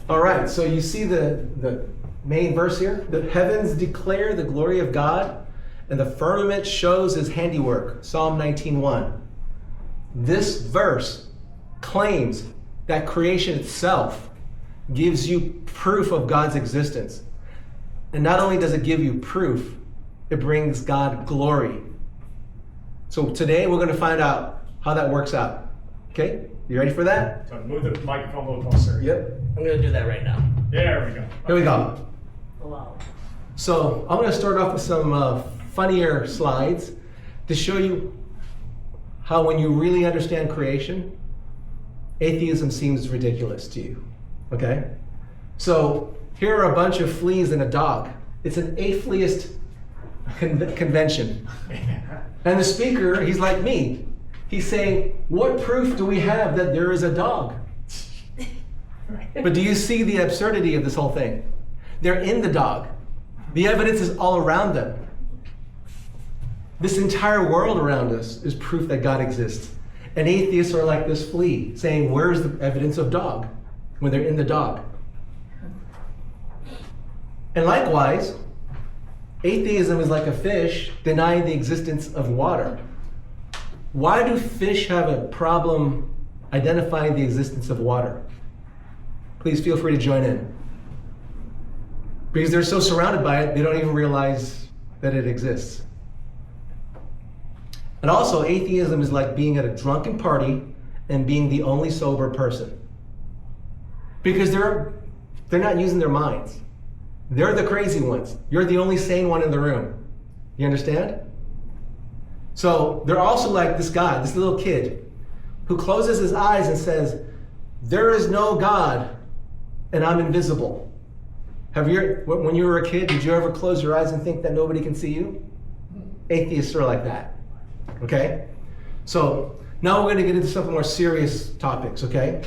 All right, so you see the main verse here? The heavens declare the glory of God, and the firmament shows his handiwork. Psalm 19:1. This verse claims that creation itself gives you proof of God's existence. And not only does it give you proof, it brings God glory. So today we're going to find out how that works out. Okay? You ready for that? So move the microphone a little closer. Yep. I'm going to do that right now. There we go. Here we go. Wow. So I'm going to start off with some funnier slides to show you how when you really understand creation, atheism seems ridiculous to you. Okay? So here are a bunch of fleas and a dog. It's an atheist convention. And the speaker, he's like me. He's saying, what proof do we have that there is a dog? But do you see the absurdity of this whole thing? They're in the dog. The evidence is all around them. This entire world around us is proof that God exists. And atheists are like this flea, saying, where's the evidence of dog? When they're in the dog. And likewise, atheism is like a fish denying the existence of water. Why do fish have a problem identifying the existence of water? Please feel free to join in. Because they're so surrounded by it, they don't even realize that it exists. And also, atheism is like being at a drunken party and being the only sober person. Because they're not using their minds. They're the crazy ones. You're the only sane one in the room. You understand? So they're also like this guy, this little kid, who closes his eyes and says, there is no God and I'm invisible. When you were a kid, did you ever close your eyes and think that nobody can see you? Atheists are like that. Okay? So now we're going to get into some more serious topics, okay?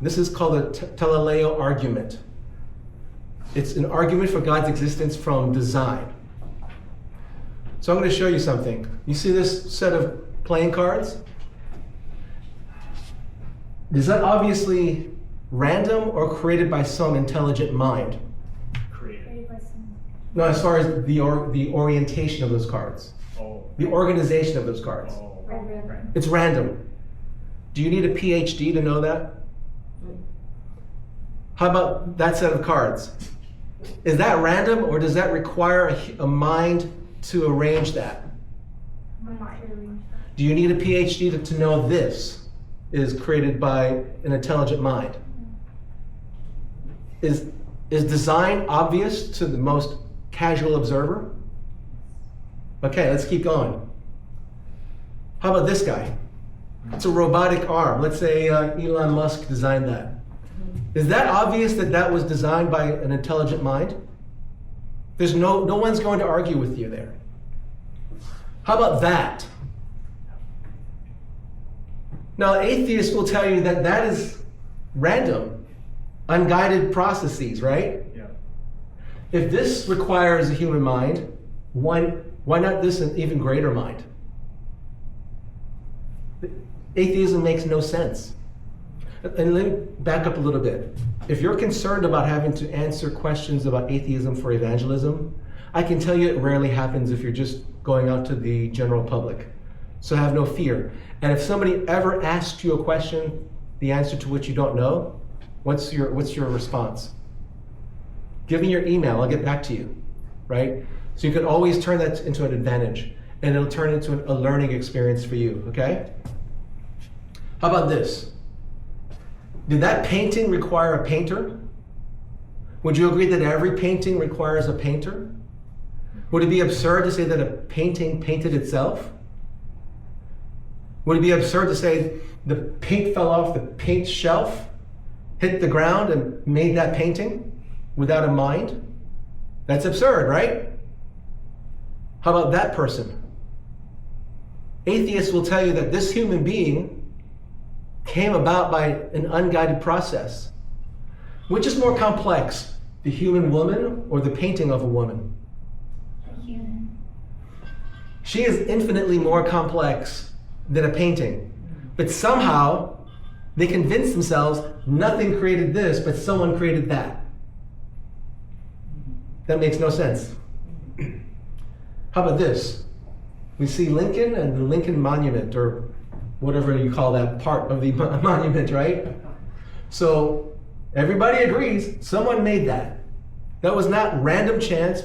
This is called a Galileo argument. It's an argument for God's existence from design. So I'm going to show you something. You see this set of playing cards? Is that obviously random or created by some intelligent mind? Created. No, as far as the orientation of those cards. Oh. The organization of those cards. Oh. Right. It's random. Do you need a PhD to know that? How about that set of cards? Is that random or does that require a mind to arrange that? Do you need a PhD to know this is created by an intelligent mind? Is design obvious to the most casual observer? Okay, let's keep going. How about this guy? It's a robotic arm. Let's say Elon Musk designed that. Is that obvious that that was designed by an intelligent mind? There's no one's going to argue with you there. How about that? Now, atheists will tell you that that is random, unguided processes, right? Yeah. If this requires a human mind, why not this an even greater mind? Atheism makes no sense. And let me back up a little bit. If you're concerned about having to answer questions about atheism for evangelism, I can tell you it rarely happens if you're just going out to the general public. So have no fear. And if somebody ever asks you a question, the answer to which you don't know, what's your response? Give me your email, I'll get back to you, right? So you can always turn that into an advantage, and it'll turn into a learning experience for you, okay? How about this? Did that painting require a painter? Would you agree that every painting requires a painter? Would it be absurd to say that a painting painted itself? Would it be absurd to say the paint fell off the paint shelf, hit the ground, and made that painting without a mind? That's absurd, right? How about that person? Atheists will tell you that this human being came about by an unguided process. Which is more complex, the human woman or the painting of a woman? The human. She is infinitely more complex than a painting. But somehow, They convince themselves nothing created this, but someone created that. That makes no sense. How about this? We see Lincoln and the Lincoln Monument, or whatever you call that part of the monument, right? So everybody agrees someone made that. That was not random chance.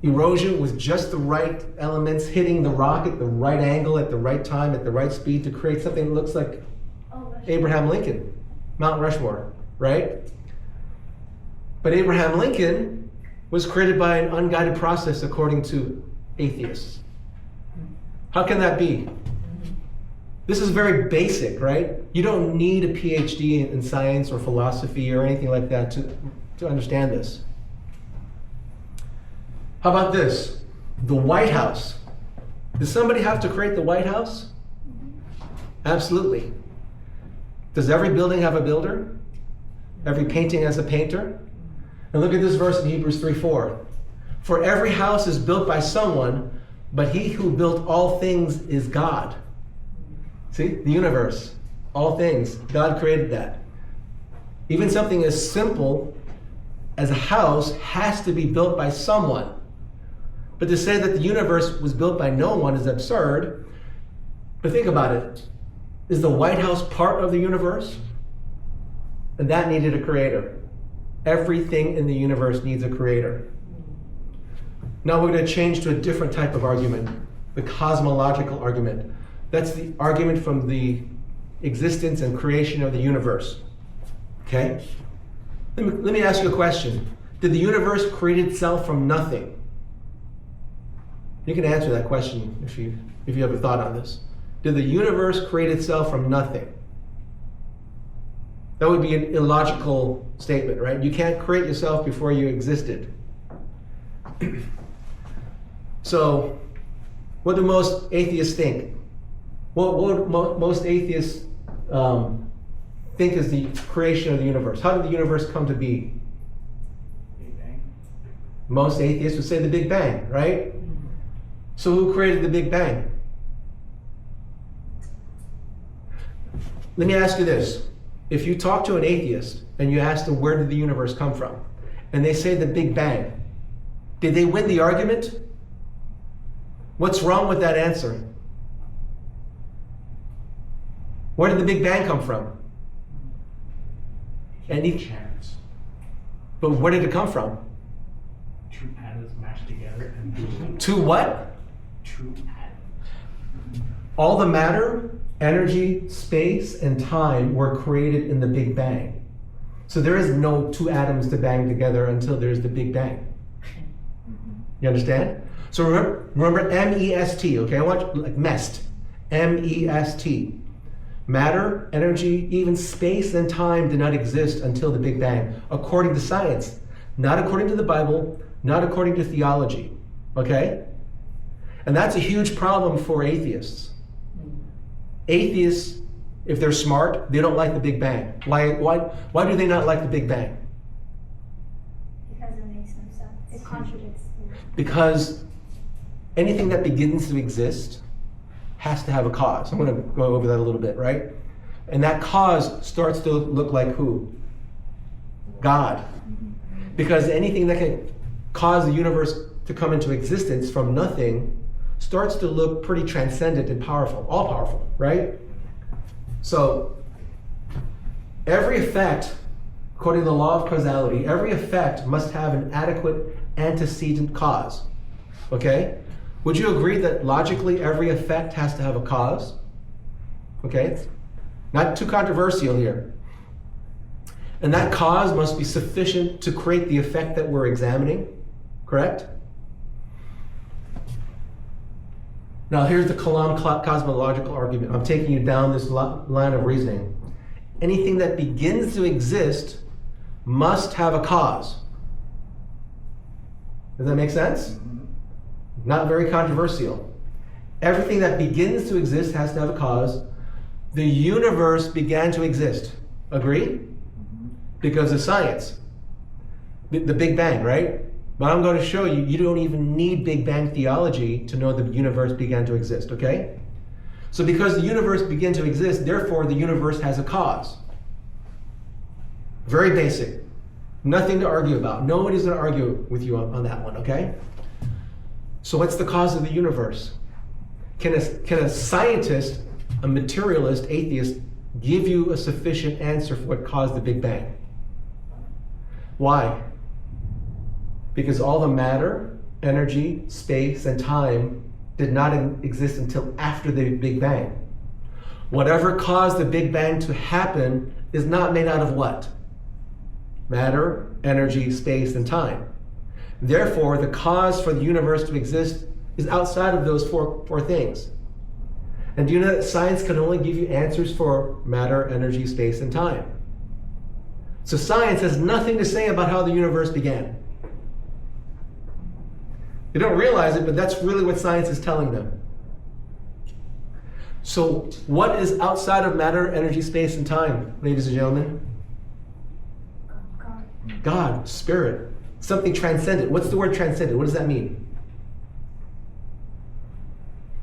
Erosion was just the right elements hitting the rock at the right angle, at the right time, at the right speed to create something that looks like Abraham Lincoln, Mount Rushmore, right? But Abraham Lincoln was created by an unguided process according to atheists. How can that be? This is very basic, right? You don't need a PhD in science or philosophy or anything like that to understand this. How about this? The White House. Does somebody have to create the White House? Absolutely. Does every building have a builder? Every painting has a painter? And look at this verse in Hebrews 3:4. For every house is built by someone, but he who built all things is God. See, the universe, all things, God created that. Even something as simple as a house has to be built by someone. But to say that the universe was built by no one is absurd. But think about it. Is the White House part of the universe? And that needed a creator. Everything in the universe needs a creator. Now we're going to change to a different type of argument, the cosmological argument. That's the argument from the existence and creation of the universe. Okay? Let me ask you a question. Did the universe create itself from nothing? You can answer that question if you have a thought on this. Did the universe create itself from nothing? That would be an illogical statement, right? You can't create yourself before you existed. So, what do most atheists think? What would most atheists think is the creation of the universe? How did the universe come to be? Big Bang. Most atheists would say the Big Bang, right? So who created the Big Bang? Let me ask you this. If you talk to an atheist and you ask them where did the universe come from, and they say the Big Bang, did they win the argument? What's wrong with that answer? Where did the Big Bang come from? Chance. But where did it come from? Two atoms mashed together and To what? two atoms. All the matter, energy, space, and time were created in the Big Bang. So there is no two atoms to bang together until there's the Big Bang. You understand? So remember M-E-S-T, okay? I want like MEST. M-E-S-T. Matter, energy, even space and time did not exist until the Big Bang, according to science. Not according to the Bible, not according to theology. Okay? And that's a huge problem for atheists. Atheists, if they're smart, they don't like the Big Bang. Why do they not like the Big Bang? Because it makes no sense. It contradicts. Because anything that begins to exist has to have a cause. I'm going to go over that a little bit, right? And that cause starts to look like who? God. Because anything that can cause the universe to come into existence from nothing starts to look pretty transcendent and powerful, all powerful, right? So every effect, according to the law of causality, every effect must have an adequate antecedent cause. Okay? Would you agree that logically every effect has to have a cause? Okay? Not too controversial here. And that cause must be sufficient to create the effect that we're examining, correct? Now here's the Kalam cosmological argument. I'm taking you down this line of reasoning. Anything that begins to exist must have a cause. Does that make sense? Not very controversial. Everything that begins to exist has to have a cause. The universe began to exist. Agree? Because of science. The Big Bang, right? But I'm going to show you, you don't even need Big Bang theology to know the universe began to exist, okay? So because the universe began to exist, therefore the universe has a cause. Very basic. Nothing to argue about. Nobody's going to argue with you on that one, okay? So what's the cause of the universe? Can a scientist, a materialist, atheist, give you a sufficient answer for what caused the Big Bang? Why? Because all the matter, energy, space, and time did not exist until after the Big Bang. Whatever caused the Big Bang to happen is not made out of what? Matter, energy, space, and time. Therefore, the cause for the universe to exist is outside of those four things. And do you know that science can only give you answers for matter, energy, space, and time? So science has nothing to say about how the universe began. They don't realize it, but that's really what science is telling them. So what is outside of matter, energy, space, and time, ladies and gentlemen? God. God, spirit, something transcendent. What's the word transcendent? What does that mean?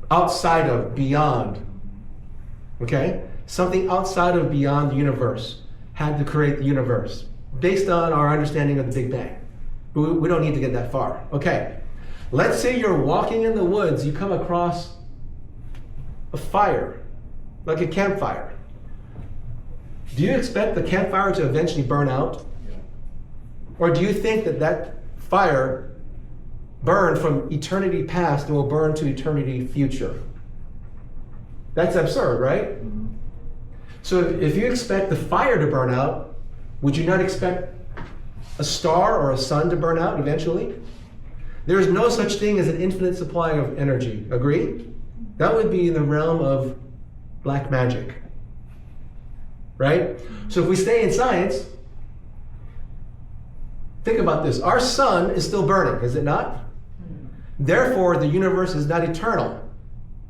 Outside of, beyond. Okay? Something outside of, beyond the universe had to create the universe based on our understanding of the Big Bang. But we don't need to get that far. Okay. Let's say you're walking in the woods, you come across a fire, like a campfire. Do you expect the campfire to eventually burn out? Or do you think that that fire burned from eternity past and will burn to eternity future? That's absurd, right? So if you expect the fire to burn out, would you not expect a star or a sun to burn out eventually? There is no such thing as an infinite supply of energy. Agree? That would be in the realm of black magic. Right? So if we stay in science, think about this. Our sun is still burning, is it not? Therefore, the universe is not eternal.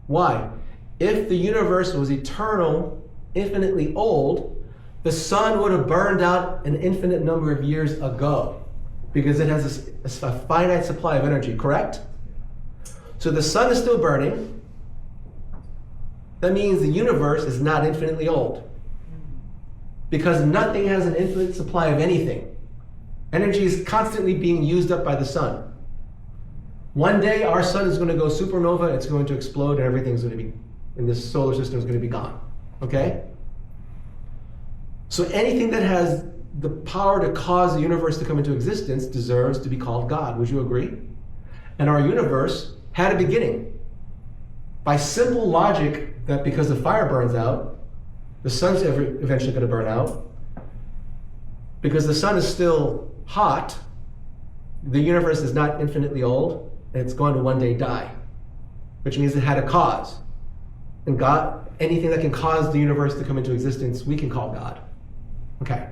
Why? If the universe was eternal, infinitely old, the sun would have burned out an infinite number of years ago because it has a finite supply of energy, correct? So the sun is still burning. That means the universe is not infinitely old because nothing has an infinite supply of anything. Energy is constantly being used up by the sun. One day our sun is going to go supernova, it's going to explode, and everything's going to be, in this solar system, is going to be gone. Okay? So anything that has the power to cause the universe to come into existence deserves to be called God. Would you agree? And our universe had a beginning. By simple logic, that because the fire burns out, the sun's eventually going to burn out. Because the sun is still hot, the universe is not infinitely old, and it's going to one day die, which means it had a cause. And God, anything that can cause the universe to come into existence, we can call God. Okay.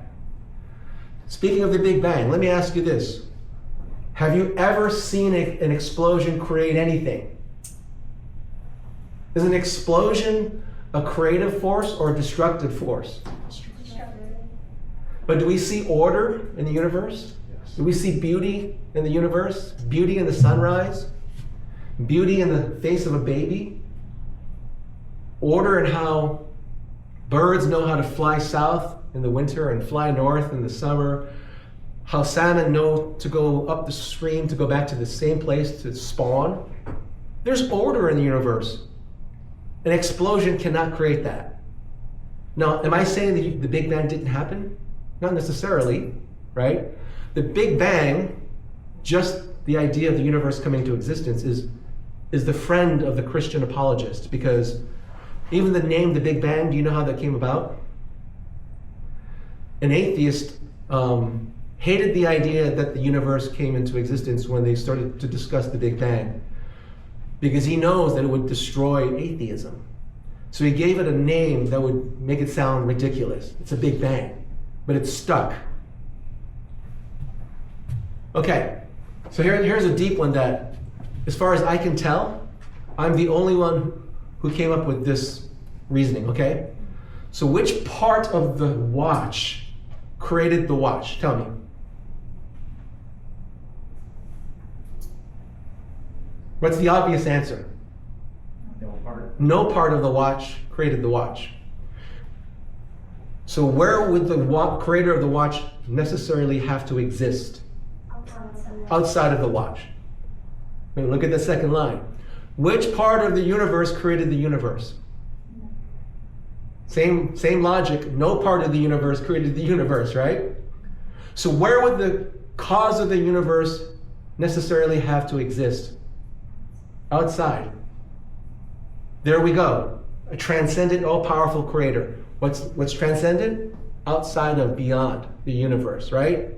Speaking of the Big Bang, let me ask you this. Have you ever seen an explosion create anything? Is an explosion a creative force or a destructive force? But do we see order in the universe? Yes. Do we see beauty in the universe? Beauty in the sunrise? Beauty in the face of a baby? Order in how birds know how to fly south in the winter and fly north in the summer. How salmon know to go up the stream to go back to the same place to spawn. There's order in the universe. An explosion cannot create that. Now, am I saying that the Big Bang didn't happen? Not necessarily, right? The Big Bang, just the idea of the universe coming into existence, is the friend of the Christian apologist, because even the name the Big Bang, do you know how that came about? An atheist hated the idea that the universe came into existence when they started to discuss the Big Bang, because he knows that it would destroy atheism. So he gave it a name that would make it sound ridiculous. It's a Big Bang, but it's stuck. Okay, so here's a deep one that, as far as I can tell, I'm the only one who came up with this reasoning, okay? So which part of the watch created the watch? Tell me. What's the obvious answer? No part. no part of the watch created the watch. So where would the creator of the watch necessarily have to exist? Outside of the watch. Now look at the second line. Which part of the universe created the universe? Same logic. No part of the universe created the universe, right? So where would the cause of the universe necessarily have to exist? Outside. There we go. A transcendent, all-powerful creator. What's transcendent? Outside of, beyond the universe, right?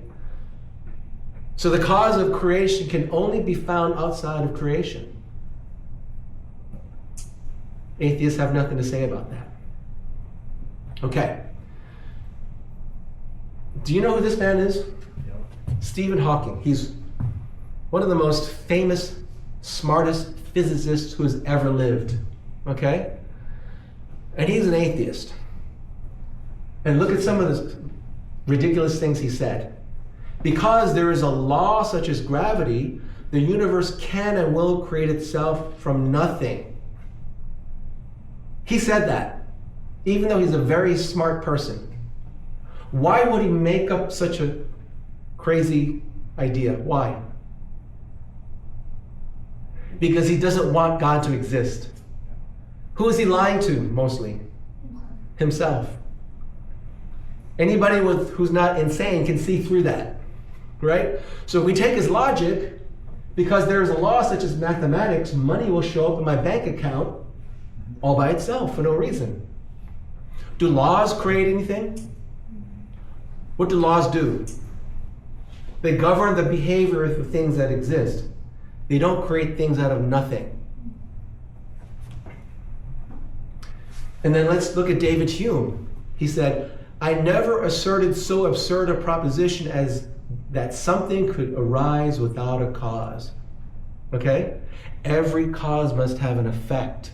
So the cause of creation can only be found outside of creation. Atheists have nothing to say about that. Okay. Do you know who this man is? Stephen Hawking. He's one of the most famous, smartest physicists who has ever lived. Okay? And he's an atheist. And look at some of the ridiculous things he said. Because there is a law such as gravity, the universe can and will create itself from nothing. He said that, even though he's a very smart person. Why would he make up such a crazy idea? Why? Because he doesn't want God to exist. Who is he lying to mostly? Himself. Anybody who's not insane can see through that, right? So if we take his logic, because there is a law such as mathematics, money will show up in my bank account all by itself for no reason. Do laws create anything? What do laws do? They govern the behavior of the things that exist. They don't create things out of nothing. And then let's look at David Hume. He said, I never asserted so absurd a proposition as that something could arise without a cause. Okay? Every cause must have an effect.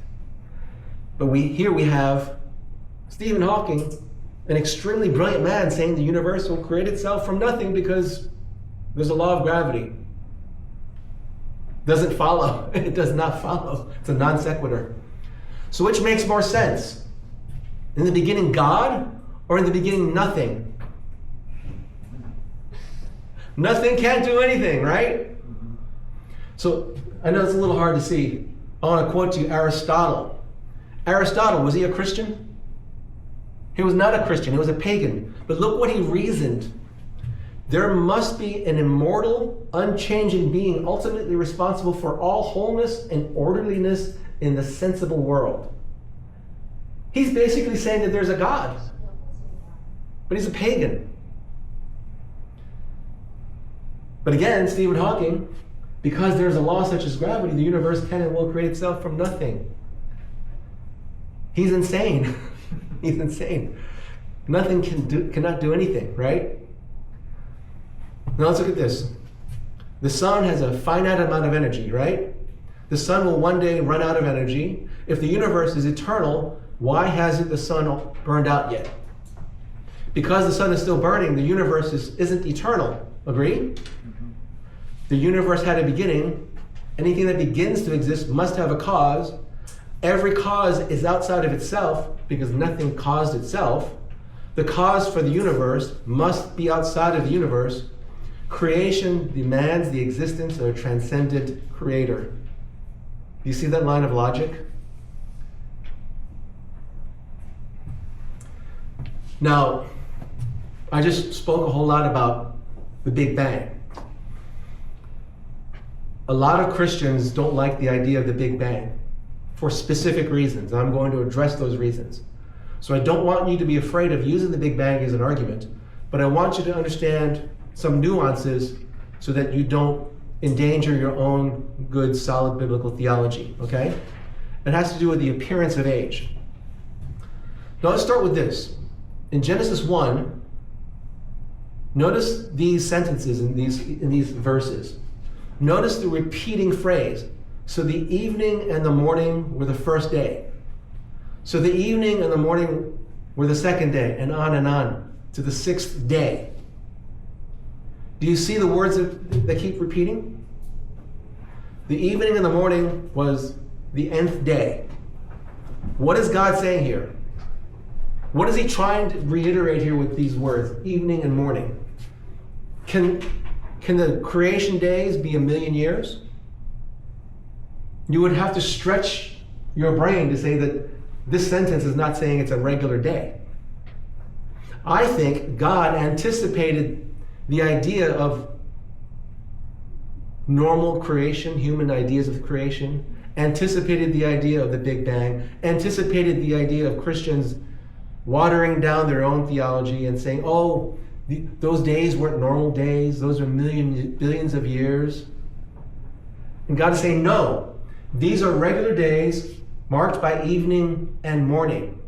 But here we have Stephen Hawking, an extremely brilliant man, saying the universe will create itself from nothing because there's a law of gravity. Doesn't follow. It does not follow. It's a non sequitur. So which makes more sense? In the beginning, God, or in the beginning, nothing? Nothing can't do anything, right? So I know it's a little hard to see. I want to quote to you Aristotle. Aristotle, was he a Christian? He was not a Christian, he was a pagan. But look what he reasoned. There must be an immortal, unchanging being ultimately responsible for all wholeness and orderliness in the sensible world. He's basically saying that there's a God, but he's a pagan. But again, Stephen Hawking, because there's a law such as gravity, the universe can and will create itself from nothing. He's insane. He's insane. Nothing cannot do anything, right? Now let's look at this. The sun has a finite amount of energy, right? The sun will one day run out of energy. If the universe is eternal, why hasn't the sun burned out yet? Because the sun is still burning, the universe isn't eternal. Agree? The universe had a beginning. Anything that begins to exist must have a cause. Every cause is outside of itself because nothing caused itself. The cause for the universe must be outside of the universe. Creation demands the existence of a transcendent creator. Do you see that line of logic? Now, I just spoke a whole lot about the Big Bang. A lot of Christians don't like the idea of the Big Bang for specific reasons. I'm going to address those reasons. So I don't want you to be afraid of using the Big Bang as an argument, but I want you to understand some nuances so that you don't endanger your own good, solid biblical theology, okay? It has to do with the appearance of age. Now let's start with this. In Genesis 1, notice these sentences in these verses. Notice the repeating phrase. So the evening and the morning were the first day. So the evening and the morning were the second day, and on to the sixth day. Do you see the words that keep repeating? The evening and the morning was the nth day. What is God saying here? What is he trying to reiterate here with these words, evening and morning? Can the creation days be 1,000,000 years? You would have to stretch your brain to say that this sentence is not saying it's a regular day. I think God anticipated the idea of normal creation, human ideas of creation, anticipated the idea of the Big Bang, anticipated the idea of Christians watering down their own theology and saying, oh, those days weren't normal days, those are billions of years. And God is saying, no, these are regular days marked by evening and morning.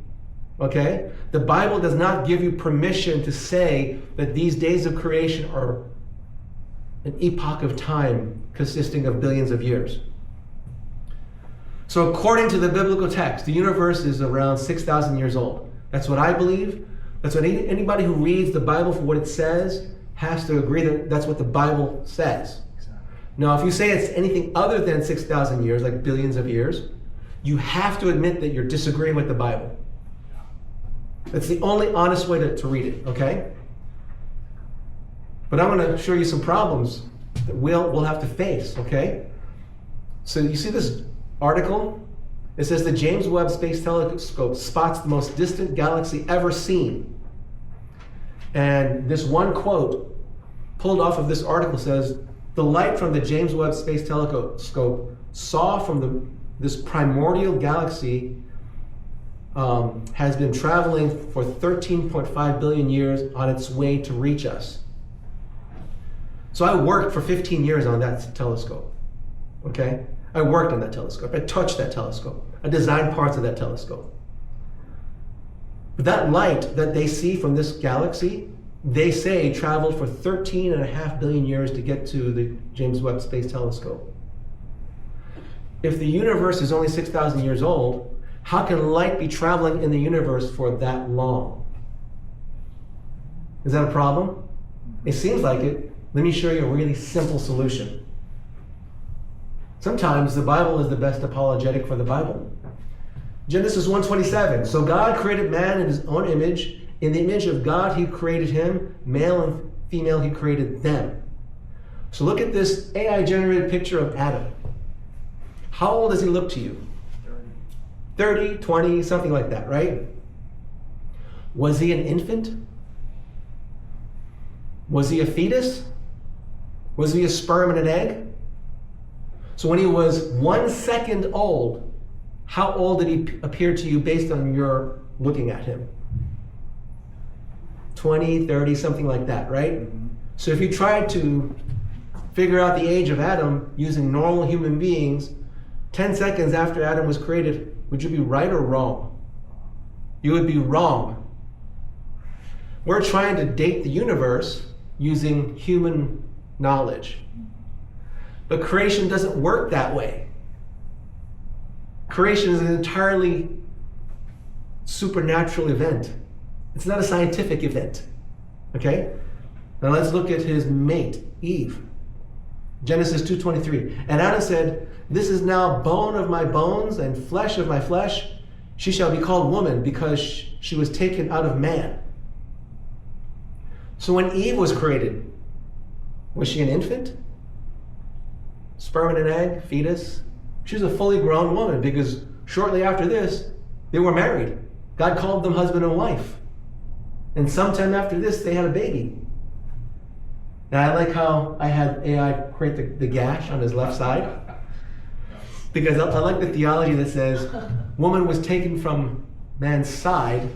Okay? The Bible does not give you permission to say that these days of creation are an epoch of time consisting of billions of years. So according to the biblical text, the universe is around 6,000 years old. That's what I believe. That's what anybody who reads the Bible for what it says has to agree that that's what the Bible says. Now, if you say it's anything other than 6,000 years, like billions of years, you have to admit that you're disagreeing with the Bible. That's the only honest way to read it, okay? But I'm going to show you some problems that we'll have to face, okay? So you see this article? It says the James Webb Space Telescope spots the most distant galaxy ever seen. And this one quote pulled off of this article says, the light from the James Webb Space Telescope saw from this primordial galaxy has been traveling for 13.5 billion years on its way to reach us. So I worked for 15 years on that telescope, okay? I worked on that telescope. I touched that telescope. I designed parts of that telescope. But that light that they see from this galaxy, they say traveled for 13.5 billion years to get to the James Webb Space Telescope. If the universe is only 6,000 years old, how can light be traveling in the universe for that long? Is that a problem? It seems like it. Let me show you a really simple solution. Sometimes the Bible is the best apologetic for the Bible. Genesis 1:27. So God created man in his own image. In the image of God, he created him. Male and female, he created them. So look at this AI-generated picture of Adam. How old does he look to you? 30, 20, something like that, right? Was he an infant? Was he a fetus? Was he a sperm and an egg? So when he was 1 second old, how old did he appear to you based on your looking at him? 20, 30, something like that, right? So if you tried to figure out the age of Adam using normal human beings, 10 seconds after Adam was created, would you be right or wrong? You would be wrong. We're trying to date the universe using human knowledge. But creation doesn't work that way. Creation is an entirely supernatural event. It's not a scientific event. Okay? Now let's look at his mate, Eve. Genesis 2:23. And Adam said, this is now bone of my bones and flesh of my flesh. She shall be called woman because she was taken out of man. So when Eve was created, was she an infant? Sperm and an egg, fetus? She was a fully grown woman because shortly after this, they were married. God called them husband and wife. And sometime after this, they had a baby. Now I like how I had AI create the gash on his left side. Because I like the theology that says, woman was taken from man's side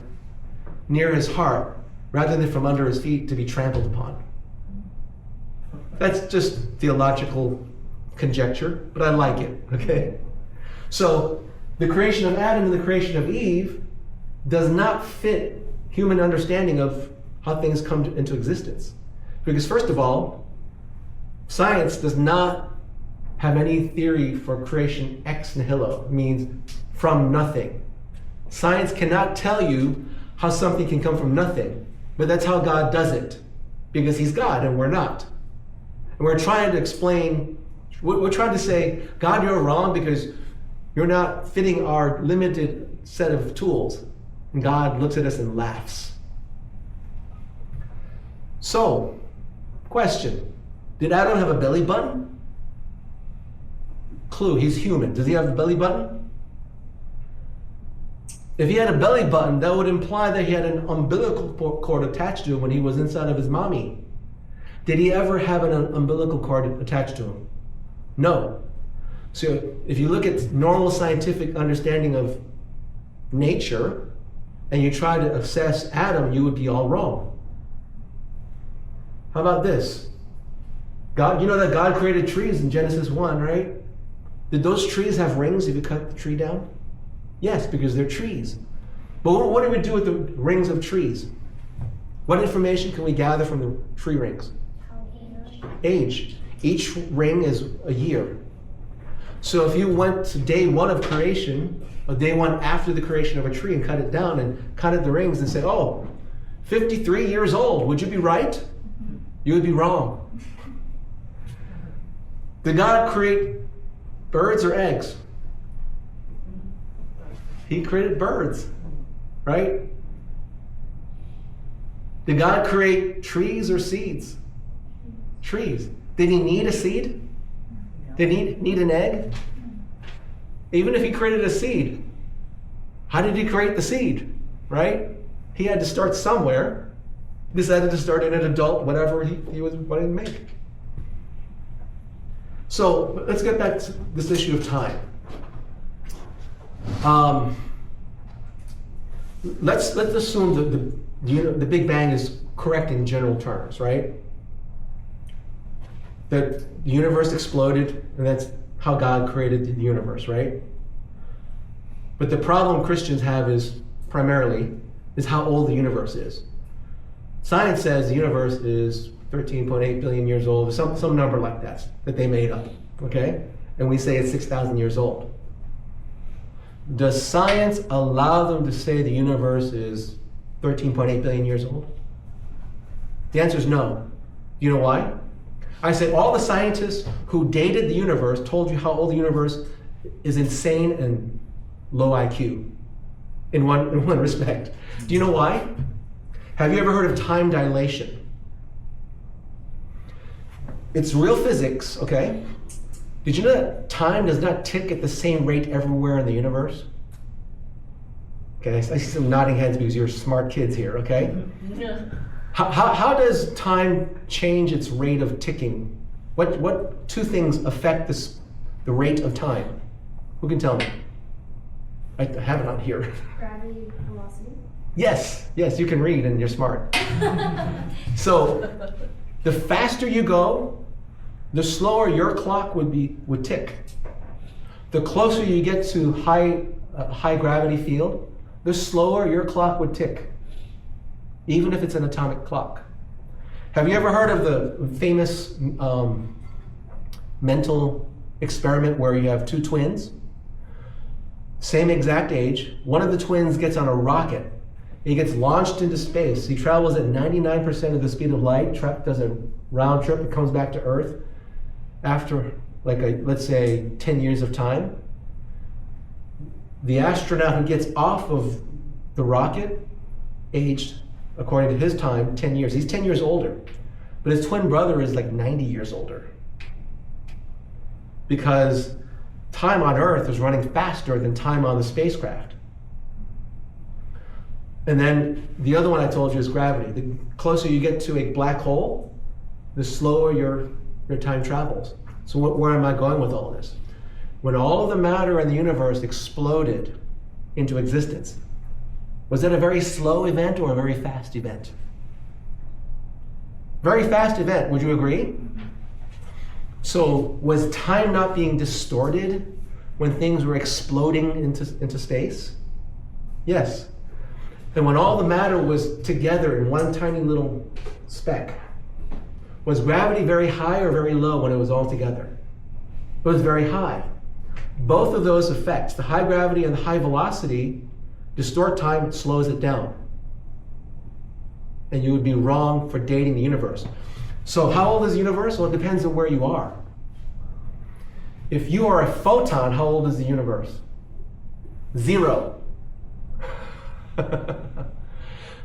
near his heart, rather than from under his feet to be trampled upon. That's just theological conjecture, but I like it, okay? So the creation of Adam and the creation of Eve does not fit human understanding of how things come into existence. Because first of all, science does not have any theory for creation ex nihilo. It means from nothing. Science cannot tell you how something can come from nothing, but that's how God does it, because he's God and we're not. And we're trying to explain, we're trying to say, God, you're wrong because you're not fitting our limited set of tools. And God looks at us and laughs. So, question. Did Adam have a belly button? Clue, he's human. Does he have a belly button? If he had a belly button, that would imply that he had an umbilical cord attached to him when he was inside of his mommy. Did he ever have an umbilical cord attached to him? No. So if you look at normal scientific understanding of nature and you try to assess Adam, you would be all wrong. How about this? God, you know that God created trees in Genesis 1, right? Did those trees have rings if you cut the tree down? Yes, because they're trees. But what do we do with the rings of trees? What information can we gather from the tree rings? Age. Each ring is a year. So if you went to day one of creation, or day one after the creation of a tree and cut it down and counted the rings and say, oh, 53 years old, would you be right? You would be wrong. Did God create birds or eggs? He created birds, right? Did God create trees or seeds? Trees. Did he need a seed? Did he need an egg? Even if he created a seed, how did he create the seed, right? He had to start somewhere. He decided to start in an adult, whatever he was wanting to make. So let's get back to this issue of time. Let's assume that the Big Bang is correct in general terms, right? That the universe exploded, and that's how God created the universe, right? But the problem Christians have is how old the universe is. Science says the universe is 13.8 billion years old, some number like that they made up, okay? And we say it's 6,000 years old. Does science allow them to say the universe is 13.8 billion years old? The answer is no. You know why? I say all the scientists who dated the universe told you how old the universe is insane and low IQ in one respect. Do you know why? Have you ever heard of time dilation? It's real physics, okay? Did you know that time does not tick at the same rate everywhere in the universe? Okay, I see some nodding heads because you're smart kids here, okay? How does time change its rate of ticking? What two things affect the rate of time? Who can tell me? I have it on here. Gravity, velocity. Yes, you can read and you're smart. So the faster you go, the slower your clock would tick. The closer you get to high gravity field, the slower your clock would tick, even if it's an atomic clock. Have you ever heard of the famous mental experiment where you have two twins, same exact age? One of the twins gets on a rocket. He gets launched into space. He travels at 99% of the speed of light, does a round trip, and comes back to Earth after, let's say, 10 years of time. The astronaut who gets off of the rocket, aged, according to his time, 10 years. He's 10 years older. But his twin brother is like 90 years older. Because time on Earth is running faster than time on the spacecraft. And then the other one I told you is gravity. The closer you get to a black hole, the slower your time travels. So where am I going with all this? When all of the matter in the universe exploded into existence, was that a very slow event or a very fast event? Very fast event, would you agree? So was time not being distorted when things were exploding into space? Yes. And when all the matter was together in one tiny little speck, was gravity very high or very low when it was all together? It was very high. Both of those effects, the high gravity and the high velocity, distort time, slows it down. And you would be wrong for dating the universe. So how old is the universe? Well, it depends on where you are. If you are a photon, how old is the universe? 0.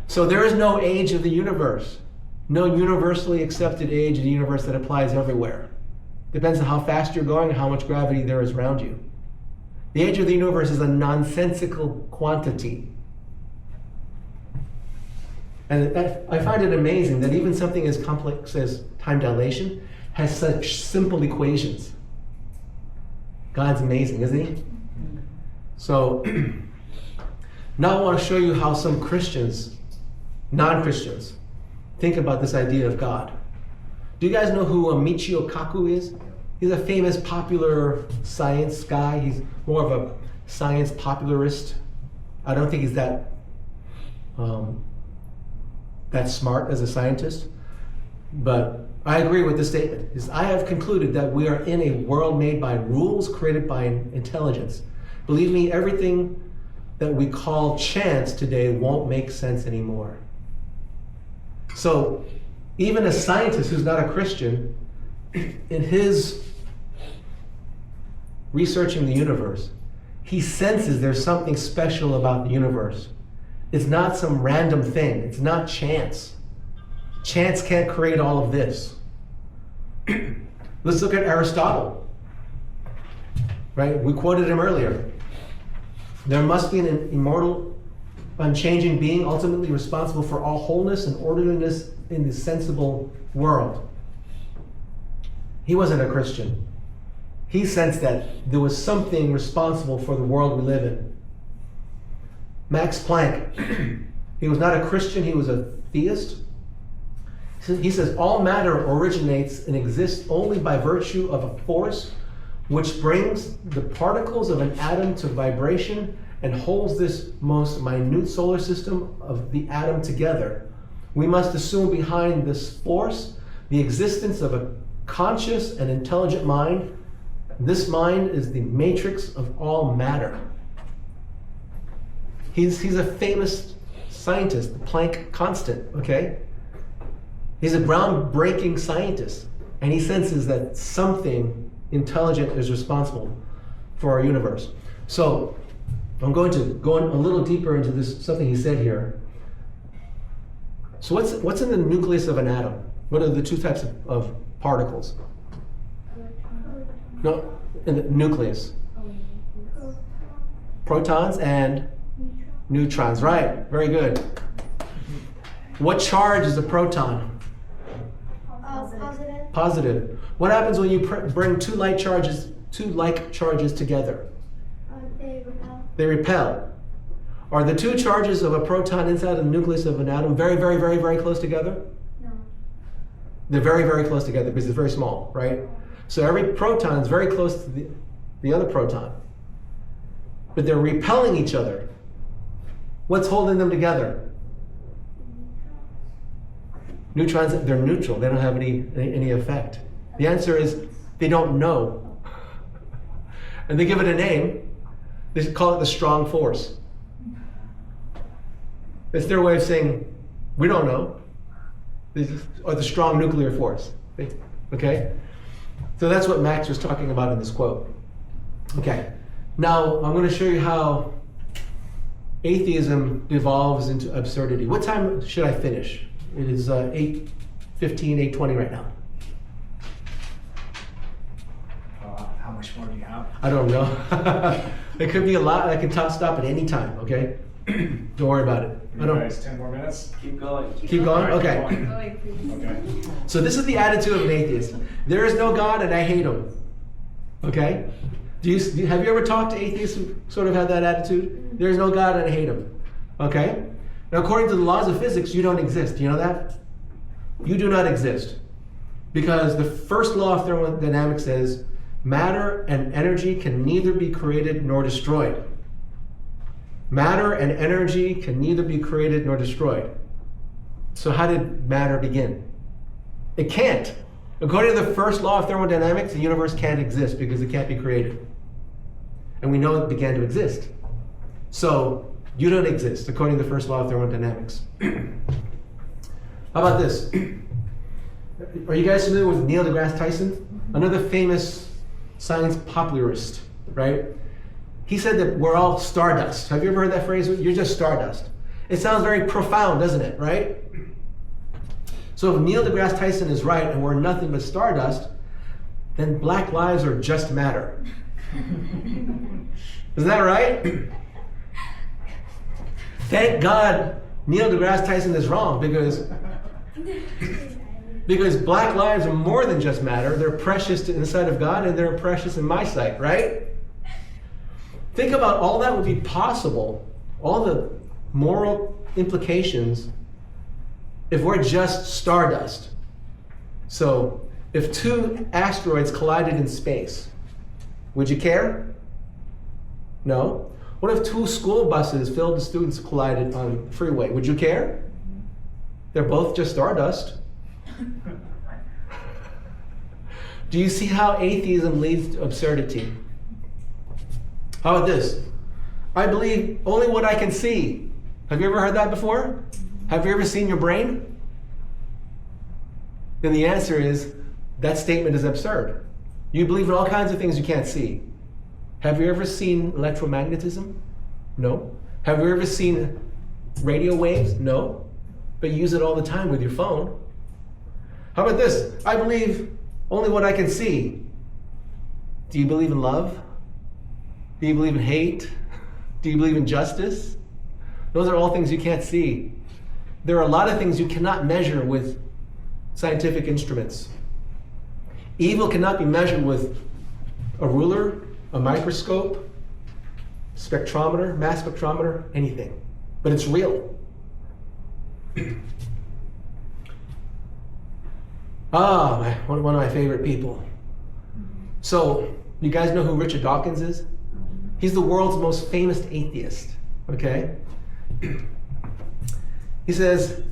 So there is no age of the universe, no universally accepted age of the universe that applies everywhere. Depends on how fast you're going and how much gravity there is around you. The age of the universe is a nonsensical quantity. And I find it amazing that even something as complex as time dilation has such simple equations. God's amazing, isn't he? So now I want to show you how some Christians, non-Christians, think about this idea of God. Do you guys know who Michio Kaku is? He's a famous popular science guy. He's more of a science popularist. I don't think he's that smart as a scientist, but I agree with this statement. I have concluded that we are in a world made by rules created by intelligence. Believe me, everything that we call chance today won't make sense anymore. So even a scientist who's not a Christian, in his researching the universe, he senses there's something special about the universe. It's not some random thing. It's not chance. Chance can't create all of this. Let's look at Aristotle. Right? We quoted him earlier. There must be an immortal, unchanging being ultimately responsible for all wholeness and orderliness in the sensible world. He wasn't a Christian. He sensed that there was something responsible for the world we live in. Max Planck, he was not a Christian, he was a theist. He says all matter originates and exists only by virtue of a force which brings the particles of an atom to vibration and holds this most minute solar system of the atom together. We must assume behind this force the existence of a conscious and intelligent mind. This mind is the matrix of all matter. He's a famous scientist, the Planck constant, okay? He's a groundbreaking scientist, and he senses that something intelligent is responsible for our universe. So I'm going to go a little deeper into this, something he said here. So what's in the nucleus of an atom? What are the two types of particles? No, in the nucleus. Protons and neutrons, right? Very good. What charge is a proton? Positive. Positive. What happens when you bring two like charges together? They repel. They repel. Are the two charges of a proton inside the nucleus of an atom very, very, very, very close together? No. They're very, very close together because they're very small, right? So every proton is very close to the other proton. But they're repelling each other. What's holding them together? Neutrons, they're neutral. They don't have any effect. The answer is they don't know. And they give it a name. They call it the strong force. It's their way of saying, we don't know. Or the strong nuclear force. Okay? So that's what Max was talking about in this quote. Okay. Now, I'm going to show you how atheism devolves into absurdity. What time should I finish? It is 8:15, 8:20 right now. How much more do you have? I don't know. It could be a lot. I can stop at any time, okay? Don't worry about it. I don't. Guys, 10 more minutes? Keep going. Keep going? All right, Okay. keep going. Okay. So this is the attitude of an atheist. There is no God and I hate him. Okay? Have you ever talked to atheists who sort of had that attitude? There is no God and I hate him. Okay? Now according to the laws of physics, you don't exist. Do you know that? You do not exist. Because the first law of thermodynamics says matter and energy can neither be created nor destroyed. Matter and energy can neither be created nor destroyed. So how did matter begin? It can't. According to the first law of thermodynamics, the universe can't exist because it can't be created. And we know it began to exist. So you don't exist, according to the first law of thermodynamics. How about this? Are you guys familiar with Neil deGrasse Tyson? Another famous science popularist, right? He said that we're all stardust. Have you ever heard that phrase? You're just stardust. It sounds very profound, doesn't it, right? So if Neil deGrasse Tyson is right and we're nothing but stardust, then black lives are just matter. Isn't that right? Thank God Neil deGrasse Tyson is wrong, because black lives are more than just matter. They're precious in the sight of God, and they're precious in my sight, right? Think about all that would be possible, all the moral implications, if we're just stardust. So if 2 asteroids collided in space, would you care? No. What if 2 school buses filled with students collided on the freeway? Would you care? They're both just stardust. Do you see how atheism leads to absurdity? How about this? I believe only what I can see. Have you ever heard that before? Have you ever seen your brain? Then the answer is, that statement is absurd. You believe in all kinds of things you can't see. Have you ever seen electromagnetism? No. Have you ever seen radio waves? No. But you use it all the time with your phone. How about this? I believe only what I can see. Do you believe in love? Do you believe in hate? Do you believe in justice? Those are all things you can't see. There are a lot of things you cannot measure with scientific instruments. Evil cannot be measured with a ruler, a microscope, spectrometer, mass spectrometer, anything. But it's real. One of my favorite people. So, you guys know who Richard Dawkins is? He's the world's most famous atheist, okay? He says,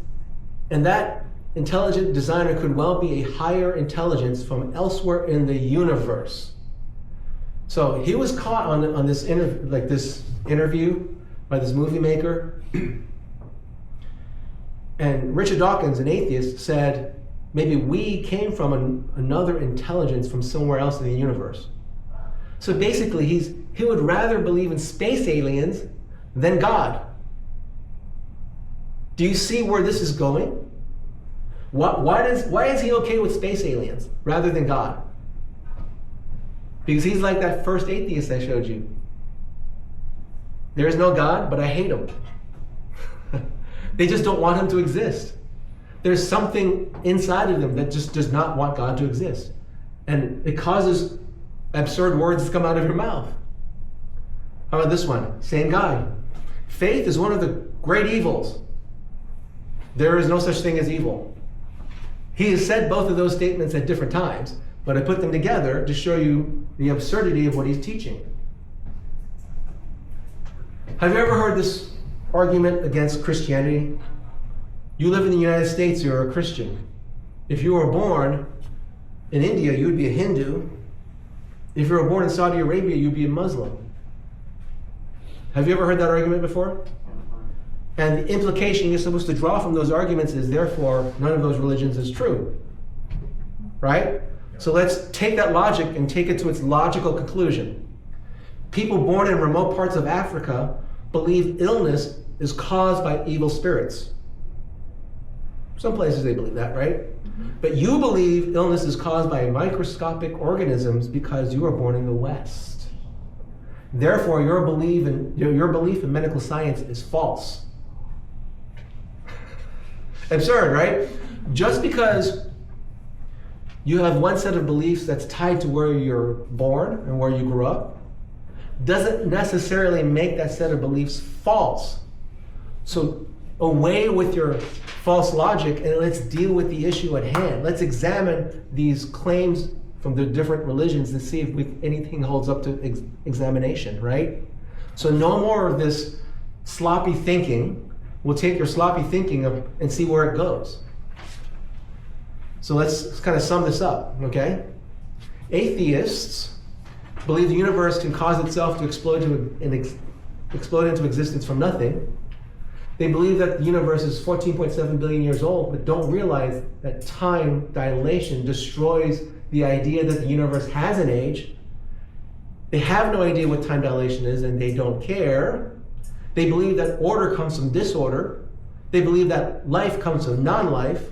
and that intelligent designer could well be a higher intelligence from elsewhere in the universe. So he was caught on this interview by this movie maker, and Richard Dawkins, an atheist, said, maybe we came from another intelligence from somewhere else in the universe. So basically, he would rather believe in space aliens than God. Do you see where this is going? Why is he okay with space aliens rather than God? Because he's like that first atheist I showed you. There is no God, but I hate him. They just don't want him to exist. There's something inside of them that just does not want God to exist. And it causes absurd words to come out of your mouth. How about this one? Same guy. Faith is one of the great evils. There is no such thing as evil. He has said both of those statements at different times, but I put them together to show you the absurdity of what he's teaching. Have you ever heard this argument against Christianity? You live in the United States, you're a Christian. If you were born in India, you would be a Hindu. If you were born in Saudi Arabia, you'd be a Muslim. Have you ever heard that argument before? And the implication you're supposed to draw from those arguments is, therefore, none of those religions is true. Right? So let's take that logic and take it to its logical conclusion. People born in remote parts of Africa believe illness is caused by evil spirits. Some places they believe that, right? But you believe illness is caused by microscopic organisms because you were born in the West. Therefore, your belief in medical science is false. Absurd, right? Just because you have one set of beliefs that's tied to where you're born and where you grew up doesn't necessarily make that set of beliefs false. So away with your false logic and let's deal with the issue at hand. Let's examine these claims from the different religions and see if anything holds up to examination, right? So no more of this sloppy thinking. We'll take your sloppy thinking and see where it goes. So let's kind of sum this up, okay? Atheists believe the universe can cause itself to explode into existence from nothing. They believe that the universe is 14.7 billion years old, but don't realize that time dilation destroys the idea that the universe has an age. They have no idea what time dilation is, and they don't care. They believe that order comes from disorder. They believe that life comes from non-life.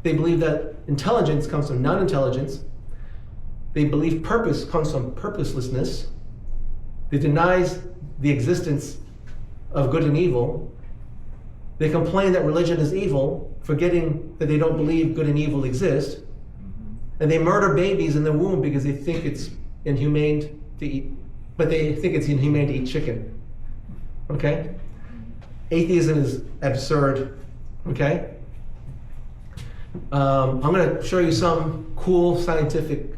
They believe that intelligence comes from non-intelligence. They believe purpose comes from purposelessness. They denies the existence of good and evil. They complain that religion is evil, forgetting that they don't believe good and evil exist. And they murder babies in the womb because they think it's inhumane to eat, but they think it's inhumane to eat chicken. Okay? Atheism is absurd. Okay? I'm going to show you some cool scientific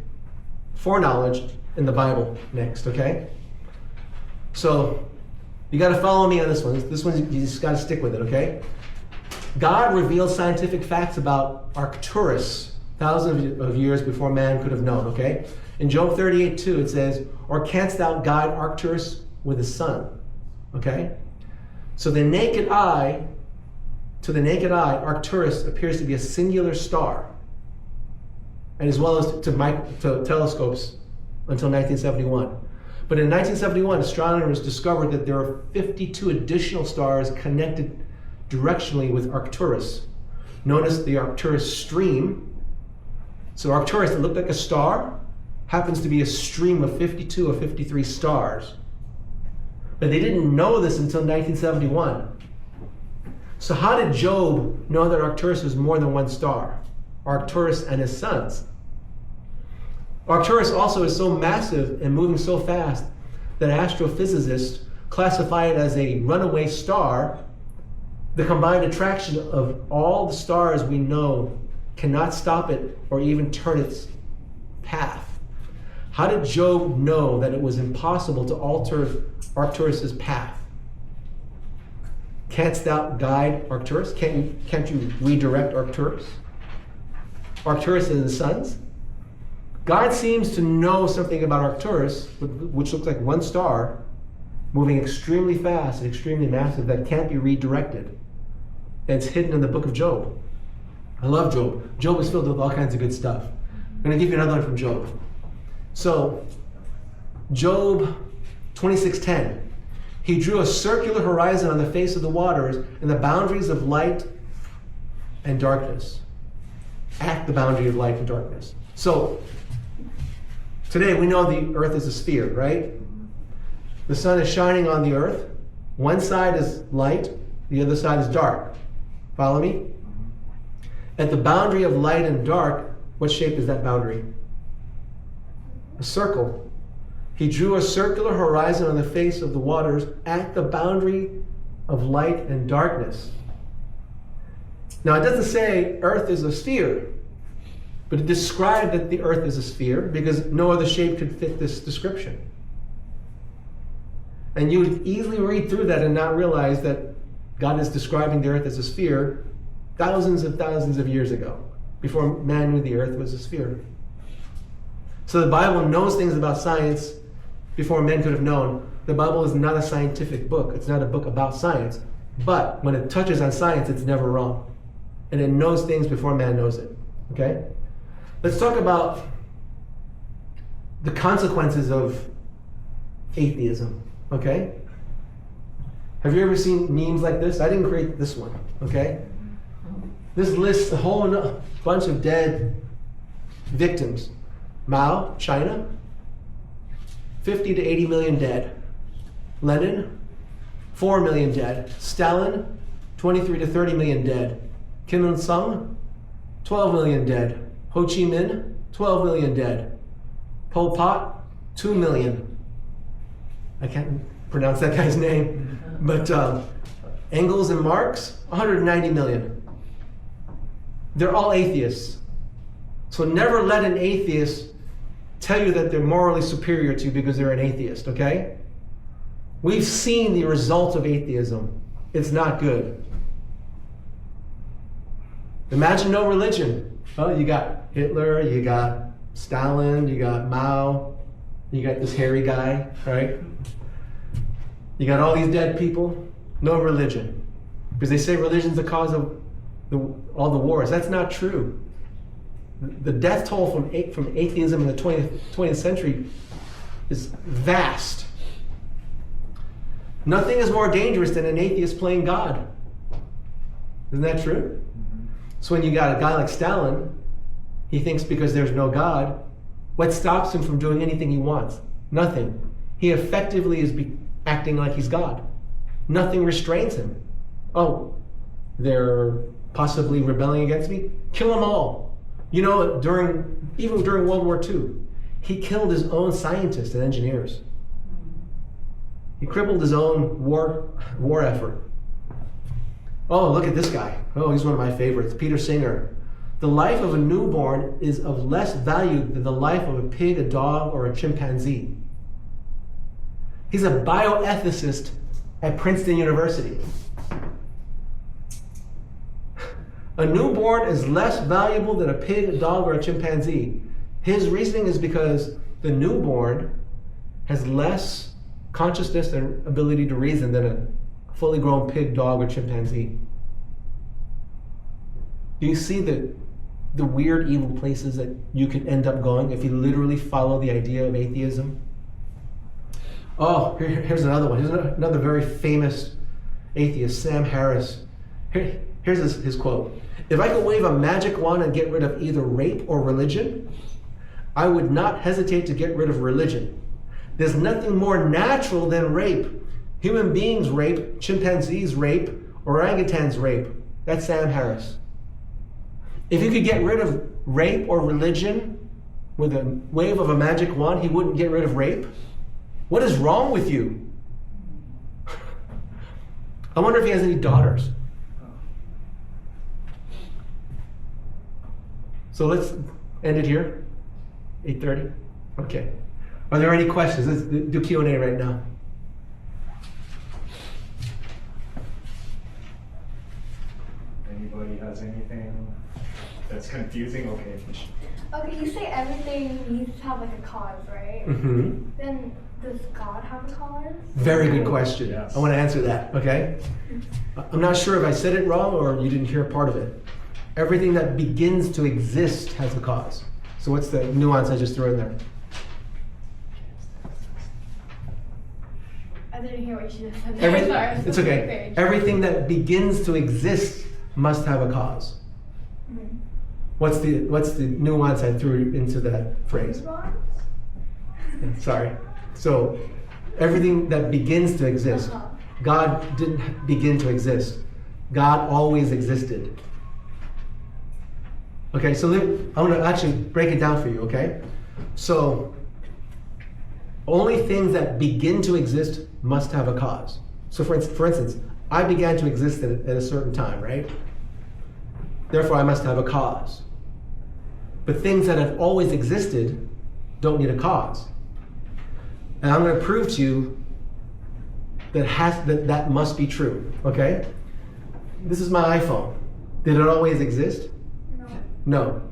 foreknowledge in the Bible next. Okay? So you got to follow me on this one. This one you just got to stick with it. Okay? God revealed scientific facts about Arcturus thousands of years before man could have known. Okay? In Job 38:2 it says, "Or canst thou guide Arcturus with the sun?" Okay? So to the naked eye, Arcturus appears to be a singular star, and as well as to telescopes until 1971. But in 1971, astronomers discovered that there are 52 additional stars connected directionally with Arcturus, known as the Arcturus stream. So Arcturus, that looked like a star, happens to be a stream of 52 or 53 stars. But they didn't know this until 1971. So how did Job know that Arcturus was more than one star? Arcturus and his sons. Arcturus also is so massive and moving so fast that astrophysicists classify it as a runaway star. The combined attraction of all the stars we know cannot stop it or even turn its path. How did Job know that it was impossible to alter Arcturus's path? Canst thou guide Arcturus? Can't you redirect Arcturus? Arcturus and his sons? God seems to know something about Arcturus, which looks like one star, moving extremely fast and extremely massive, that can't be redirected. And it's hidden in the book of Job. I love Job. Job is filled with all kinds of good stuff. I'm going to give you another one from Job. So, Job 26:10. He drew a circular horizon on the face of the waters and the boundaries of light and darkness. At the boundary of light and darkness. So, today we know the earth is a sphere, right? The sun is shining on the earth. One side is light, the other side is dark. Follow me? At the boundary of light and dark, what shape is that boundary? A circle. He drew a circular horizon on the face of the waters at the boundary of light and darkness. Now, it doesn't say earth is a sphere, but it described that the earth is a sphere because no other shape could fit this description. And you would easily read through that and not realize that God is describing the earth as a sphere thousands and thousands of years ago, before man knew the earth was a sphere. So the Bible knows things about science before men could have known. The Bible is not a scientific book. It's not a book about science. But when it touches on science, it's never wrong. And it knows things before man knows it. Okay? Let's talk about the consequences of atheism. Okay? Have you ever seen memes like this? I didn't create this one. Okay? This lists a whole bunch of dead victims. Mao, China, 50 to 80 million dead. Lenin, 4 million dead. Stalin, 23 to 30 million dead. Kim Il-sung, 12 million dead. Ho Chi Minh, 12 million dead. Pol Pot, 2 million. I can't pronounce that guy's name. But Engels and Marx, 190 million. They're all atheists. So never let an atheist tell you that they're morally superior to you because they're an atheist, okay? We've seen the result of atheism. It's not good. Imagine no religion. Oh, you got Hitler, you got Stalin, you got Mao, you got this hairy guy, right? You got all these dead people, no religion. Because they say religion's the cause of all the wars. That's not true. The death toll from atheism in the 20th century is vast. Nothing is more dangerous than an atheist playing God. Isn't that true? So when you got a guy like Stalin, he thinks because there's no God, what stops him from doing anything he wants? Nothing. He effectively is acting like he's God. Nothing restrains him. Oh, they're possibly rebelling against me? Kill them all. You know, even during World War II, he killed his own scientists and engineers. He crippled his own war effort. Oh, look at this guy. Oh, he's one of my favorites. Peter Singer. The life of a newborn is of less value than the life of a pig, a dog, or a chimpanzee. He's a bioethicist at Princeton University. A newborn is less valuable than a pig, a dog, or a chimpanzee. His reasoning is because the newborn has less consciousness and ability to reason than a fully grown pig, dog, or chimpanzee. Do you see the weird, evil places that you can end up going if you literally follow the idea of atheism? Oh, here's another one. Here's another very famous atheist, Sam Harris. Here's his quote. If I could wave a magic wand and get rid of either rape or religion, I would not hesitate to get rid of religion. There's nothing more natural than rape. Human beings rape, chimpanzees rape, orangutans rape. That's Sam Harris. If you could get rid of rape or religion with a wave of a magic wand, he wouldn't get rid of rape? What is wrong with you? I wonder if he has any daughters. So let's end it here. 8:30? Okay. Are there any questions? Let's do Q&A right now. Anybody has anything that's confusing? Okay. Okay, you say everything needs to have like a cause, right? Mm-hmm. Then does God have a cause? Very good question. Yes. I want to answer that, okay? I'm not sure if I said it wrong or you didn't hear part of it. Everything that begins to exist has a cause. So what's the nuance I just threw in there? I didn't hear what you just said. Every- Sorry, I was it's on the okay. page. Everything that begins to exist must have a cause. Mhm. What's the nuance I threw into that phrase? Response? Sorry. So everything that begins to exist, Uh-huh. God didn't begin to exist. God always existed. Okay, so I want to actually break it down for you, okay? So only things that begin to exist must have a cause. So for instance, I began to exist at a certain time, right? Therefore, I must have a cause. But things that have always existed don't need a cause. And I'm going to prove to you that must be true, okay? This is my iPhone. Did it always exist? No. No.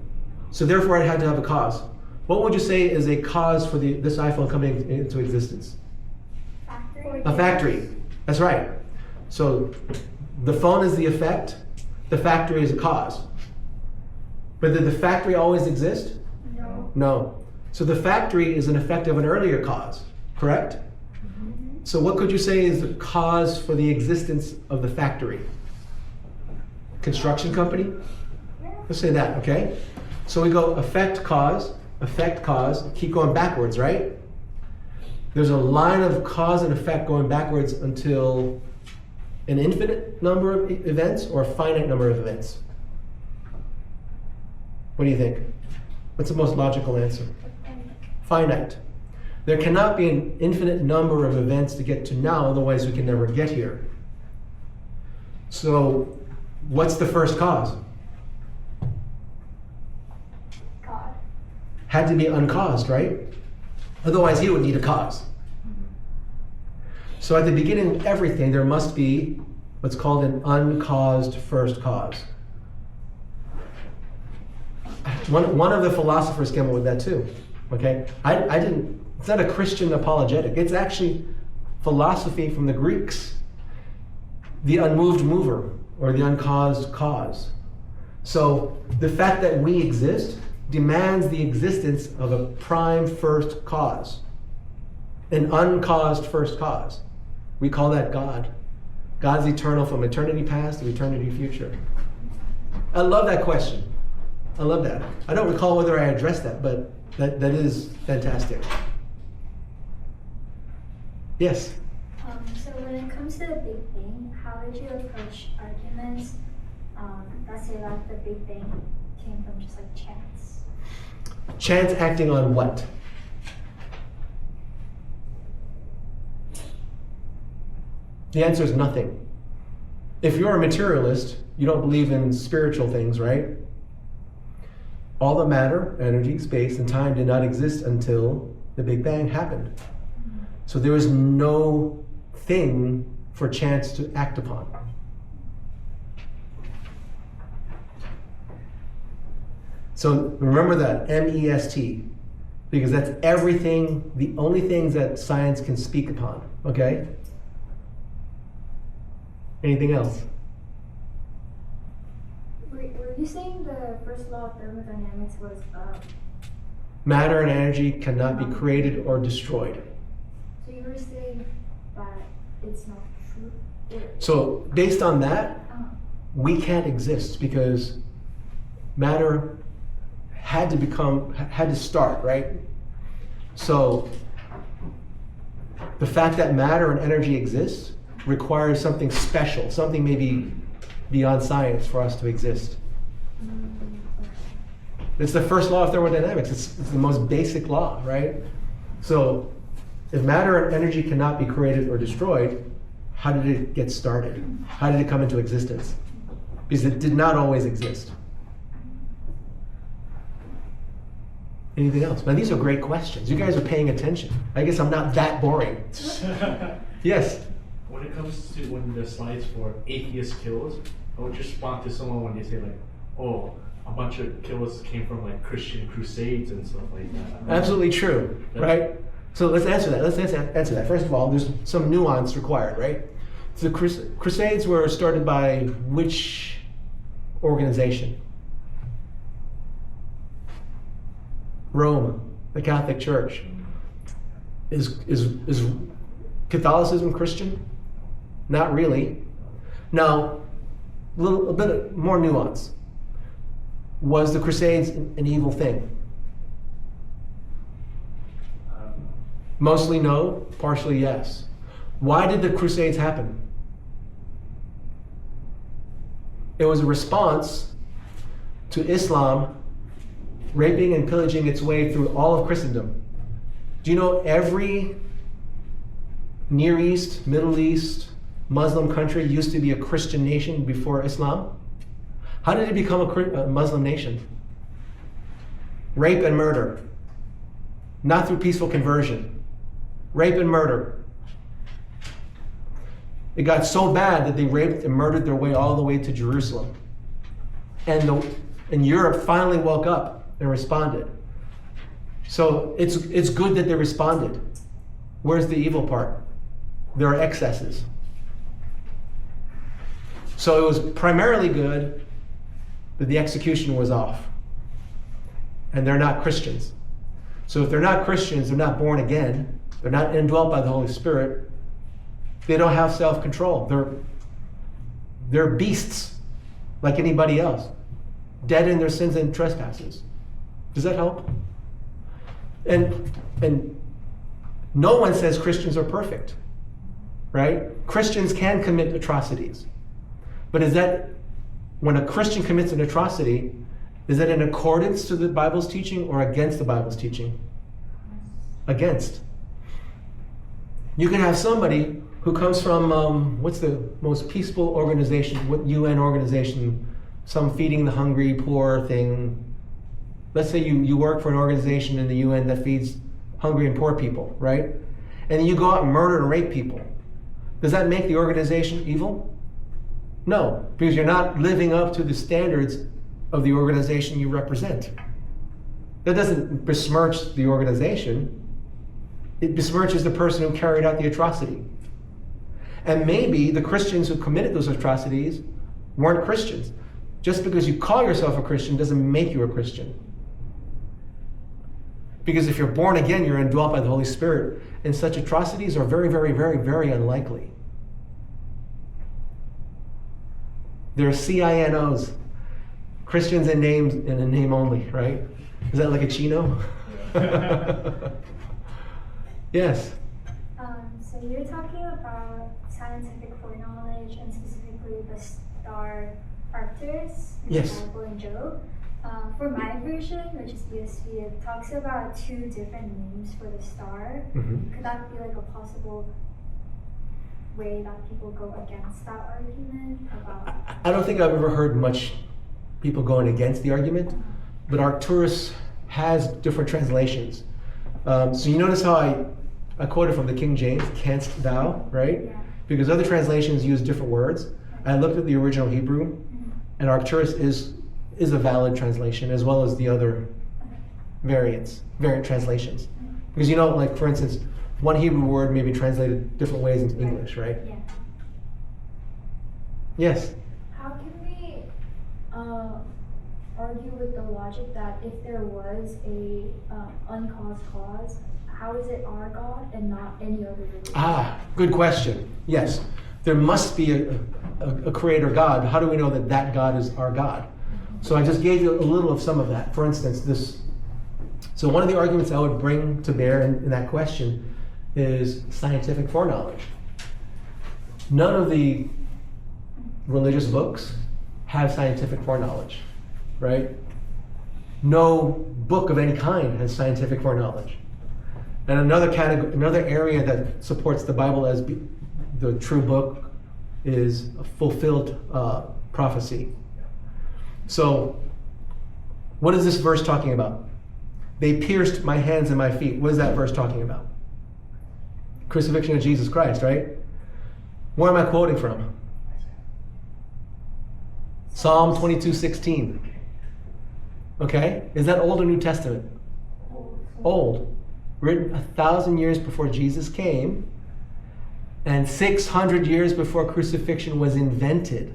So therefore, it had to have a cause. What would you say is a cause for this iPhone coming into existence? Factory? A factory. That's right. So the phone is the effect, the factory is a cause. But did the factory always exist? No. No. So the factory is an effect of an earlier cause, correct? So what could you say is the cause for the existence of the factory? Construction company? Yeah. Let's say that, okay? So we go effect, cause, keep going backwards, right? There's a line of cause and effect going backwards until an infinite number of events or a finite number of events. What do you think? What's the most logical answer? Finite. There cannot be an infinite number of events to get to now, otherwise we can never get here. So what's the first cause? God. Had to be uncaused, right? Otherwise he would need a cause. So at the beginning of everything, there must be what's called an uncaused first cause. One of the philosophers came up with that too. Okay, I didn't. It's not a Christian apologetic. It's actually philosophy from the Greeks. The unmoved mover or the uncaused cause. So the fact that we exist demands the existence of a prime first cause, an uncaused first cause. We call that God. God's eternal from eternity past to eternity future. I love that question. I love that. I don't recall whether I addressed that, but that is fantastic. Yes? So when it comes to the Big Bang, how would you approach arguments? Let's say like the Big Bang came from just like chance. Chance acting on what? The answer is nothing. If you're a materialist, you don't believe in spiritual things, right? All the matter, energy, space, and time did not exist until the Big Bang happened. So there is no thing for chance to act upon. So remember that, MEST, because that's everything, the only things that science can speak upon, okay? Anything else? Were you saying the first law of thermodynamics was Matter and energy cannot be created or destroyed. so you were saying that it's not true? So based on that, Uh, we can't exist because matter had to start, right? So the fact that matter and energy exist requires something special, something maybe beyond science for us to exist. It's the first law of thermodynamics. It's the most basic law, right? So if matter and energy cannot be created or destroyed, how did it get started? How did it come into existence? Because it did not always exist. Anything else? Man, these are great questions. You guys are paying attention. I guess I'm not that boring. Yes? When it comes to when the slides for atheist killers, I would just respond to someone when they say like, oh, a bunch of killers came from like Christian crusades and stuff like that. Absolutely true, right? So let's answer that. Let's answer that. First of all, there's some nuance required, right? So the Crusades were started by which organization? Rome, the Catholic Church. Is Catholicism Christian? Not really. Now, a bit more nuance. Was the Crusades an evil thing? Mostly no, partially yes. Why did the Crusades happen? It was a response to Islam raping and pillaging its way through all of Christendom. Do you know every Near East, Middle East, Muslim country used to be a Christian nation before Islam? How did it become a Muslim nation? Rape and murder. Not through peaceful conversion. Rape and murder. It got so bad that they raped and murdered their way all the way to Jerusalem. And Europe finally woke up and responded. So it's good that they responded. Where's the evil part? There are excesses. So it was primarily good, but the execution was off. And they're not Christians. So if they're not Christians, they're not born again, they're not indwelt by the Holy Spirit, they don't have self-control. They're beasts like anybody else, dead in their sins and trespasses. Does that help? And no one says Christians are perfect, right? Christians can commit atrocities. But is that, when a Christian commits an atrocity, is that in accordance to the Bible's teaching or against the Bible's teaching? Against. You can have somebody who comes from, what's the most peaceful organization, what UN organization, some feeding the hungry, poor thing. Let's say you work for an organization in the UN that feeds hungry and poor people, right? And then you go out and murder and rape people. Does that make the organization evil? No, because you're not living up to the standards of the organization you represent. That doesn't besmirch the organization. It besmirches the person who carried out the atrocity. And maybe the Christians who committed those atrocities weren't Christians. Just because you call yourself a Christian doesn't make you a Christian. Because if you're born again, you're indwelt by the Holy Spirit, and such atrocities are very, very, very, very unlikely. They're CINOs, Christians in names in a name only, right? Is that like a Chino? Yes. So you're talking about scientific foreknowledge and specifically the star Arcturus in Yes. the Bible and Job. For my version, which is ESV, it talks about two different names for the star. Mhm. Could that be like a possible way that people go against that argument about? I don't think I've ever heard much people going against the argument, but Arcturus has different translations. So you notice how I quoted from the King James, canst thou, right? Yeah. Because other translations use different words. I looked at the original Hebrew, and Arcturus is a valid translation as well as the other variant translations. Because like for instance, one Hebrew word may be translated different ways into English, right? Yeah. Yes. How can we argue with the logic that if there was a uncaused cause, how is it our God and not any other religion? Ah, good question. Yes, there must be a creator God. How do we know that that God is our God? So I just gave you a little of some of that. For instance, so one of the arguments I would bring to bear in that question is scientific foreknowledge. None of the religious books have scientific foreknowledge, right? No book of any kind has scientific foreknowledge. And another area that supports the Bible as the true book is a fulfilled prophecy. So, what is this verse talking about? They pierced my hands and my feet. What is that verse talking about? Crucifixion of Jesus Christ, right? Where am I quoting from? Psalm 22:16. Okay? Is that Old or New Testament? Old. Written 1,000 years before Jesus came and 600 years before crucifixion was invented.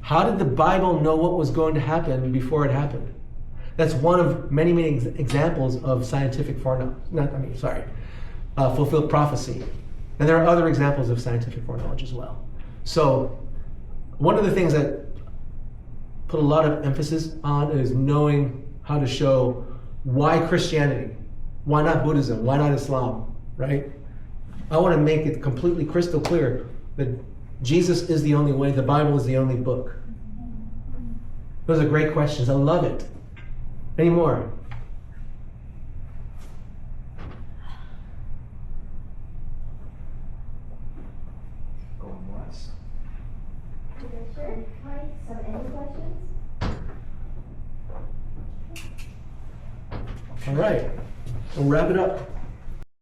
How did the Bible know what was going to happen before it happened? That's one of many, many examples of scientific fulfilled prophecy. And there are other examples of scientific foreknowledge as well. So one of the things that put a lot of emphasis on is knowing how to show why Christianity, why not Buddhism, why not Islam, right? I want to make it completely crystal clear that Jesus is the only way, the Bible is the only book. Those are great questions. I love it. Any more? Going once. Sure. So any questions? All right. We'll wrap it up.